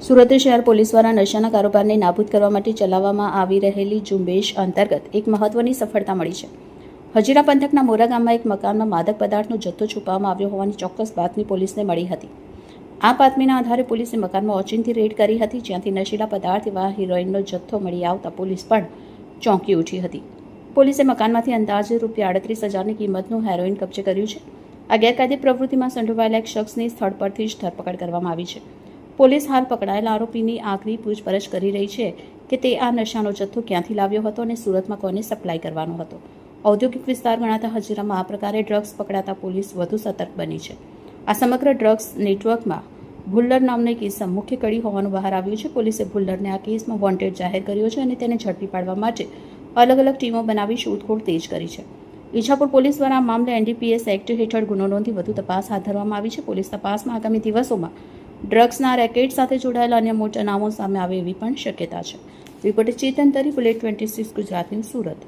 સુરત શહેર પોલીસ દ્વારા નશાના કારોબારને નાબૂદ કરવા માટે ચલાવવામાં આવી રહેલી ઝુંબેશ અંતર્ગત એક મહત્વની સફળતા મળી છે. હજીરા પંથકના મોરા ગામમાં એક મકાનમાં માદક પદાર્થનો જથ્થો છુપાવવામાં આવ્યો હોવાની ચોક્કસ બાતમી પોલીસને મળી હતી. આ બાતમીના આધારે પોલીસે મકાનમાં ઓચિંતી રેડ કરી હતી, જ્યાંથી નશીલા પદાર્થ એવા હિરોઈનનો જથ્થો મળી આવતા પોલીસ પણ ચોંકી ઉઠી હતી. પોલીસે મકાનમાંથી અંદાજે ₹38,000ની કિંમતનું હેરોઈન કબજે કર્યું છે. આ ગેરકાયદે પ્રવૃત્તિમાં સંડોવાયેલા એક શખ્સની સ્થળ પરથી જ ધરપકડ કરવામાં આવી છે. પોલીસ હાલ પકડાયેલા આરોપીની આકરી પૂછપરછ કરી રહી છે કે તે આ નશાનો જથ્થો ક્યાંથી લાવ્યો હતો અને સુરતમાં કોને સપ્લાય કરવાનો હતો. ઔદ્યોગિક વિસ્તાર ગણાતા હજીરામાં આ પ્રકારે ડ્રગ્સ પકડાતા પોલીસ વધુ સતર્ક બની છે. આ સમગ્ર ડ્રગ્સ નેટવર્કમાં ભુલ્લર નામનો એક ઇસમ મુખ્ય કડી હોવાનું બહાર આવ્યું છે. પોલીસે ભુલ્લરને આ કેસમાં વોન્ટેડ જાહેર કર્યો છે અને તેને ઝડપી પાડવા માટે અલગ અલગ ટીમો બનાવી શોધખોળ તેજ કરી છે. ઈચ્છાપુર પોલીસ દ્વારા આ મામલે NDPS એક્ટ હેઠળ ગુનો નોંધી વધુ તપાસ હાથ ધરવામાં આવી છે. પોલીસ તપાસમાં આગામી દિવસોમાં ડ્રગ્સના રેકેટ સાથે જોડાયેલા અન્ય મોટા નામો સામે આવે એવી પણ શક્યતા છે. રિપોર્ટર ચેતન તરી, બુલેટ 26 ગુજરાત ન્યૂઝ, સુરત.